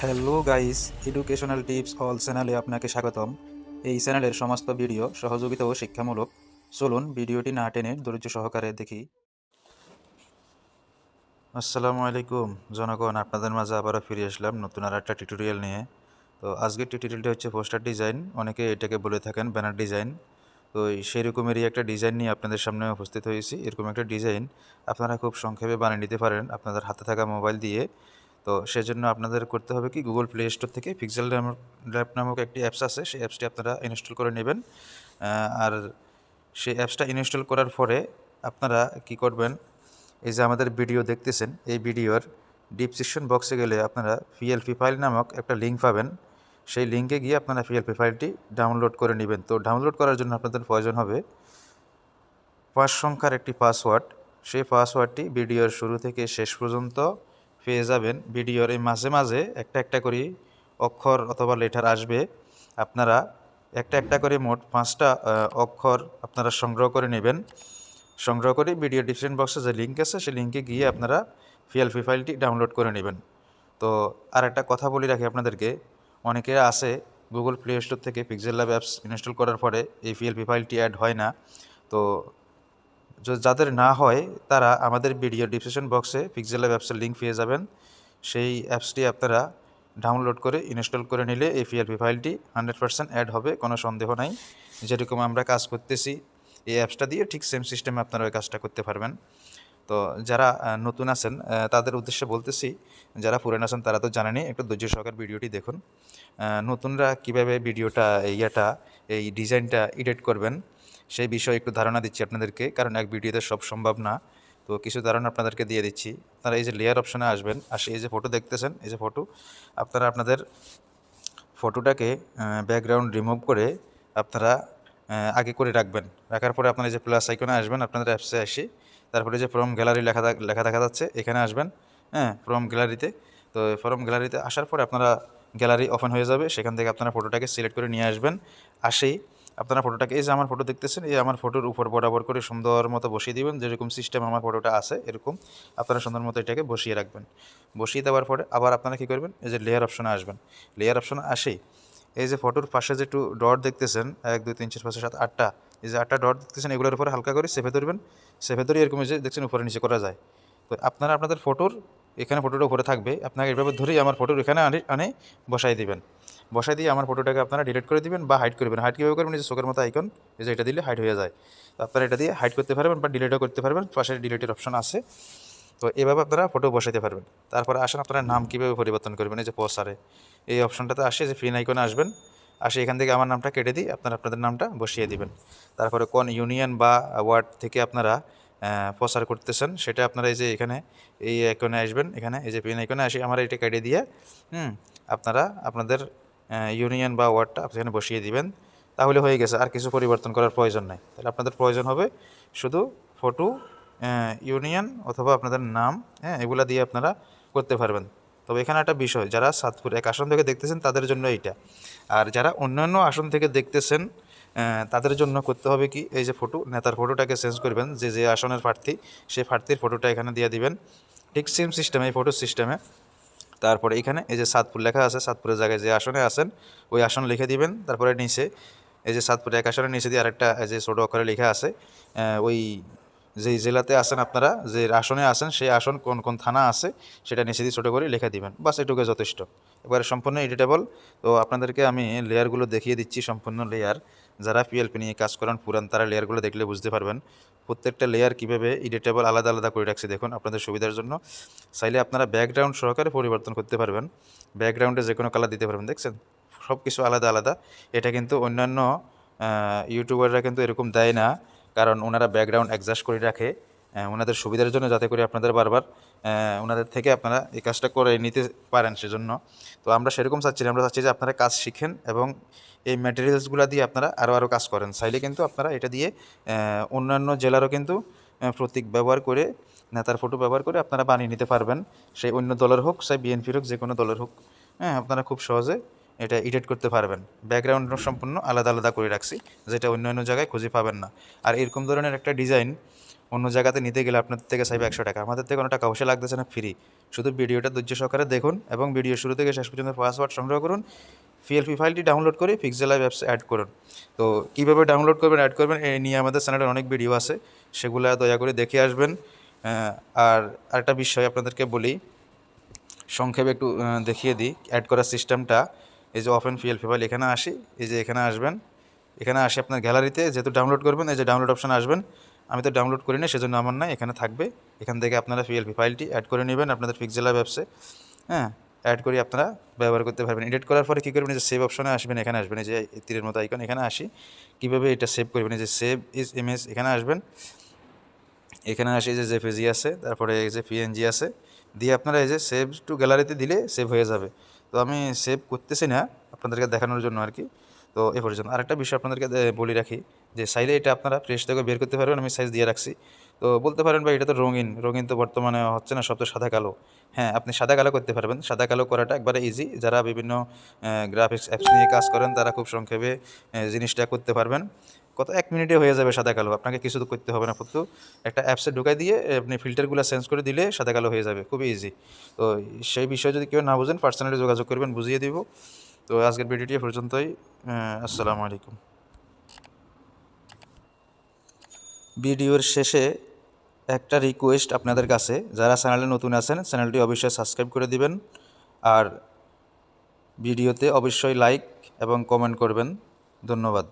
Hello guys, educational tips all চ্যানেলে আপনাকে স্বাগতম। এই চ্যানেলের সমস্ত ভিডিও সহযোগিতা ও শিক্ষামূলক। চলুন ভিডিওটি না টেনে ধৈর্য সহকারে দেখি। আসসালামু আলাইকুম জনগণ, আপনাদের মাঝে আবারও ফিরে আসলাম নতুন আর একটা টিউটোরিয়াল নিয়ে। তো আজকের টিউটোরিয়ালটি হচ্ছে পোস্টার ডিজাইন, অনেকে এটাকে বলে থাকেন ব্যানার ডিজাইন। তো সেই রকমেরই একটা ডিজাইন নিয়ে আপনাদের সামনে উপস্থিত হয়েছি। এরকম একটা ডিজাইন আপনারা খুব সংক্ষেপে বানিয়ে নিতে পারেন আপনাদের হাতে থাকা মোবাইল দিয়ে। তো সেজন্য আপনাদের করতে হবে কি, গুগল প্লে স্টোর থেকে পিক্সেল ল্যাব নামক একটি অ্যাপস আছে, সেই অ্যাপসটি আপনারা ইনস্টল করে নেবেন। আর সেই অ্যাপসটা ইনস্টল করার পরে আপনারা কি করবেন, এই যে আমাদের ভিডিও দেখতেছেন, এই ভিডিওর ডিসক্রিপশন বক্সে গেলে আপনারা পিএলপি ফাইল নামক একটা লিঙ্ক পাবেন। সেই লিঙ্কে গিয়ে আপনারা পিএলপি ফাইলটি ডাউনলোড করে নেবেন। তো ডাউনলোড করার জন্য আপনাদের প্রয়োজন হবে 5 সংখ্যার একটি পাসওয়ার্ড। সেই পাসওয়ার্ডটি ভিডিওর শুরু থেকে শেষ পর্যন্ত পেয়ে যাবেন। ভিডিওর এই মাঝে মাঝে একটা একটা করে অক্ষর অথবা লেটার আসবে। আপনারা একটা একটা করে মোট 5টা অক্ষর আপনারা সংগ্রহ করে নেবেন। সংগ্রহ করে ভিডিও ডিসক্রিপশন বক্সে যে লিঙ্ক আছে সেই লিঙ্কে গিয়ে আপনারা পিএলপি ফাইলটি ডাউনলোড করে নেবেন। তো আর একটা কথা বলে রাখি আপনাদেরকে, অনেকে আছে গুগল প্লে স্টোর থেকে পিক্সেল ল্যাব অ্যাপস ইনস্টল করার পরে এই পিএলপি ফাইলটি অ্যাড হয় না। তো যাদের না হয় তারা আমাদের ভিডিও ডিসক্রিপশন বক্সে পিক্সেল ল্যাব অ্যাপসের লিঙ্ক পেয়ে যাবেন। সেই অ্যাপসটি আপনারা ডাউনলোড করে ইনস্টল করে নিলে এই পিএলপি ফাইলটি 100% অ্যাড হবে, কোনো সন্দেহ নাই। যেরকম আমরা কাজ করতেছি এই অ্যাপসটা দিয়ে ঠিক সেম সিস্টেমে আপনারা ওই কাজটা করতে পারবেন। তো যারা নতুন আছেন তাদের উদ্দেশ্যে বলতেছি, যারা পুরান আছেন তারা তো জানেনই, একটু ধৈর্য সহকারে ভিডিওটি দেখুন। নতুনরা কীভাবে ভিডিওটা এই ডিজাইনটা এডিট করবেন সেই বিষয়ে একটু ধারণা দিচ্ছি আপনাদেরকে, কারণ এক ভিডিওতে সব সম্ভব না। তো কিছু ধারণা আপনাদেরকে দিয়ে দিচ্ছি। আপনারা এই যে লেয়ার অপশনে আসবেন, আসে এই যে ফটো দেখতেছেন, এই যে ফটো, আপনারা আপনাদের ফটোটাকে ব্যাকগ্রাউন্ড রিমুভ করে আপনারা আগে করে রাখবেন। রাখার পরে আপনারা এই যে প্লাস আইকনে আসবেন আপনাদের অ্যাপসে আসি, তারপরে যে ফ্রম গ্যালারি লেখা দেখা যাচ্ছে, এখানে আসবেন। ফ্রম গ্যালারিতে। তো ফ্রম গ্যালারিতে আসার পরে আপনারা গ্যালারি ওপেন হয়ে যাবে, সেখান থেকে আপনারা ফটোটাকে সিলেক্ট করে নিয়ে আসবেন। আসেই আপনারা ফটোটাকে, এই যে আমার ফটো দেখতেছেন, এই আমার ফটোর উপর বরাবর করে সুন্দর মতো বসিয়ে দিবেন। যেরকম সিস্টেম আমার ফটোটা আছে এরকম আপনারা সুন্দর মতো এটাকে বসিয়ে রাখবেন। বসিয়ে দেওয়ার পরে আবার আপনারা কী করবেন, এই যে লেয়ার অপশনে আসবেন। লেয়ার অপশনে আসেই এই যে ফটোর পাশে যে একটু ডট দেখতেছেন, 1 2 3 4 5 6 7 8টা, এই যে 8টা ডট দেখতেছেন, এগুলোর উপরে হালকা করে চেপে ধরবেন। চেপে ধরে এরকম যে দেখছেন উপরে নিচে করা যায়। তো আপনারা আপনাদের ফটোর এখানে ফটোটা উপরে থাকবে, আপনাকে এভাবে ধরেই আমার ফটোর এখানে আনে বসাই দিবেন। বসাই দিয়ে আমার ফটোটাকে আপনারা ডিলিট করে দিবেন বা হাইড করবেন। হাইড কীভাবে করবেন, এই যে চোখের মতো আইকন, এই যে এটা দিলে হাইড হয়ে যায়। তো আপনারা এটা দিয়ে হাইড করতে পারবেন বা ডিলিটও করতে পারবেন, পাশে ডিলিটের অপশন আছে। তো এভাবে আপনারা ফটো বসাইতে পারবেন। তারপরে আসেন আপনারা নাম কীভাবে পরিবর্তন করবেন, এই যে পোস্টারে এই অপশনটাতে আসে, যে ফিন আইকনে আসবেন। আসে এখান থেকে আমার নামটা কেটে দিই, আপনারা আপনাদের নামটা বসিয়ে দিবেন। তারপরে কোন ইউনিয়ন বা ওয়ার্ড থেকে আপনারা প্রচার করতেছেন সেটা আপনারা এই যে এখানে এই আইকনে আসবেন, এখানে এই যে পিন আইকনে আসি, আমরা এটা কেটে দিয়ে আপনারা আপনাদের ইউনিয়ন বা ওয়ার্ডটা এখানে বসিয়ে দিবেন। তাহলে হয়ে গেছে, আর কিছু পরিবর্তন করার প্রয়োজন নাই। তাহলে আপনাদের প্রয়োজন হবে শুধু ফটো, ইউনিয়ন অথবা আপনাদের নাম, এগুলা দিয়ে আপনারা করতে পারবেন। তবে এখানে একটা বিষয়, যারা সাতপুর এক আসন থেকে দেখতেছেন তাদের জন্য এইটা, আর যারা অন্যান্য আসন থেকে দেখতেছেন তাদের জন্য করতে হবে কি, এই যে ফটো, নেতার ফটোটাকে চেঞ্জ করবেন। যে আসনের প্রার্থী সেই প্রার্থীর ফটোটা এখানে দিয়ে দিবেন, ঠিক সেম সিস্টেমে, এই ফটো সিস্টেমে। তারপরে এখানে এই যে সাতপুর লেখা আছে, সাতপুরের জায়গায় যে আসনে আছেন ওই আসন লিখে দিবেন। তারপরে নিচে এই যে সাতপুর এক আসনের নিচে দিয়ে আরেকটা যে ছোটো অক্ষরে লেখা আছে, ওই যেই জেলাতে আছেন আপনারা, যে আসনে আছেন সেই আসন কোন কোন থানা আছে সেটা নিচে দিয়ে ছোটো করে লিখে দিবেন। বাস এটুকু যথেষ্ট, এবারে সম্পূর্ণ এডিটেবল। তো আপনাদেরকে আমি লেয়ারগুলো দেখিয়ে দিচ্ছি, সম্পূর্ণ লেয়ার। যারা পিএলপি নিয়ে কাজ করেন পুরান, তারা লেয়ারগুলো দেখলে বুঝতে পারবেন প্রত্যেকটা লেয়ার কীভাবে এডিটেবল আলাদা আলাদা করে রাখছি। দেখুন আপনাদের সুবিধার জন্য চাইলে আপনারা ব্যাকগ্রাউন্ড সহকারে পরিবর্তন করতে পারবেন। ব্যাকগ্রাউন্ডে যে কোনো কালার দিতে পারবেন, দেখছেন সব কিছু আলাদা আলাদা। এটা কিন্তু অন্যান্য ইউটিউবাররা কিন্তু এরকম দেয় না, কারণ ওনারা ব্যাকগ্রাউন্ড অ্যাডজাস্ট করে রাখে ওনাদের সুবিধার জন্য, যাতে করে আপনাদের বারবার ওনাদের থেকে আপনারা এই কাজটা করে নিতে পারেন সেজন্য। তো আমরা সেরকম চাচ্ছি না, আমরা চাচ্ছি যে আপনারা কাজ শিখেন এবং এই ম্যাটেরিয়ালসগুলো দিয়ে আপনারা আরও কাজ করেন। চাইলে কিন্তু আপনারা এটা দিয়ে অন্যান্য জেলারও কিন্তু প্রতীক ব্যবহার করে, নেতার ফটো ব্যবহার করে আপনারা বানিয়ে নিতে পারবেন। সেই অন্য দলের হোক, সেই বিএনপির হোক, যে কোনো দলের হোক, আপনারা খুব সহজে এটা এডিট করতে পারবেন। ব্যাকগ্রাউন্ড সম্পূর্ণ আলাদা আলাদা করে রাখছি, যেটা অন্য অন্য জায়গায় খুঁজে পাবেন না। আর এরকম ধরনের একটা ডিজাইন অন্য জায়গাতে নিতে গেলে আপনাদের থেকে চাইবে 100 টাকা, আমাদের থেকে কোনো টাকা পয়সা লাগতেছে না, ফ্রি। শুধু ভিডিওটা ধৈর্য সহকারে দেখুন এবং ভিডিও শুরু থেকে শেষ পর্যন্ত পাসওয়ার্ড সংগ্রহ করুন, পিএলপি ফাইলটি ডাউনলোড করে পিক্সেলাইভ অ্যাপসে অ্যাড করুন। তো কীভাবে ডাউনলোড করবেন, অ্যাড করবেন, এই নিয়ে আমাদের চ্যানেলের অনেক ভিডিও আছে, সেগুলো দয়া করে দেখে আসবেন। আর আরেকটা বিষয় আপনাদেরকে বলি, সংক্ষেপে একটু দেখিয়ে দিই অ্যাড করার সিস্টেমটা। এই যে ওপেন পিএলপি ফাইল, এখানে আসি, এই যে এখানে আসবেন, এখানে আসি আপনার গ্যালারিতে যেহেতু ডাউনলোড করবেন, এই যে ডাউনলোড অপশানে আসবেন। আমি তো ডাউনলোড করি না, সেজন্য আমার না, এখানে থাকবে। এখান থেকে আপনারা পিএলপি ফাইলটি অ্যাড করে নেবেন আপনাদের পিক্সেলাইভ অ্যাপসে। হ্যাঁ, অ্যাড করে আপনারা ব্যবহার করতে পারবেন। এডিট করার পরে কী করবেন, এই যে সেভ অপশনে আসবেন, এখানে আসবেন, এই যে তীরের মতো আইকন, এখানে আসি। কীভাবে এটা সেভ করবেন, এই যে সেভ ইজ ইমেজ, এখানে আসবেন। এখানে আসি, যে জেপিজি আছে, তারপরে এই যে পিএনজি আছে, দিয়ে আপনারা এই যে সেভ টু গ্যালারিতে দিলে সেভ হয়ে যাবে। তো আমি সেভ করতেছি না, আপনাদেরকে দেখানোর জন্য আর কি। তো এ পর্যন্ত আরেকটা বিষয় আপনাদেরকে বলে রাখি, যে চাইলে এটা আপনারা ফ্রেশ থেকে বের করতে পারবেন, আমি সাইজ দিয়ে রাখছি। তো বলতে পারেন ভাই এটা তো রঙিন, রঙিন তো বর্তমানে হচ্ছে না, সব তো সাদা কালো। হ্যাঁ, আপনি সাদা কালো করতে পারবেন, সাদা কালো করাটা একবারে ইজি। যারা বিভিন্ন গ্রাফিক্স অ্যাপস নিয়ে কাজ করেন তারা খুব সংক্ষেপে জিনিসটা করতে পারবেন। কত 1 মিনিটে হয়ে যাবে সাদা কালো, আপনাকে কিছু তো করতে হবে না, শুধু একটা অ্যাপসে ঢুকাই দিয়ে আপনি ফিল্টারগুলো চেঞ্জ করে দিলে সাদা কালো হয়ে যাবে, খুবই ইজি। তো সেই বিষয়ে যদি কেউ না বুঝেন পার্সোনালি যোগাযোগ করবেন, বুঝিয়ে দিব। তো আজকের ভিডিওটি পর্যন্তই। আসসালামু আলাইকুম। ভিডিওর শেষে একটা রিকোয়েস্ট আপনাদের কাছে, যারা চ্যানেলে নতুন আছেন চ্যানেলটি অবশ্যই সাবস্ক্রাইব করে দিবেন, আর ভিডিওতে অবশ্যই লাইক এবং কমেন্ট করবেন। ধন্যবাদ।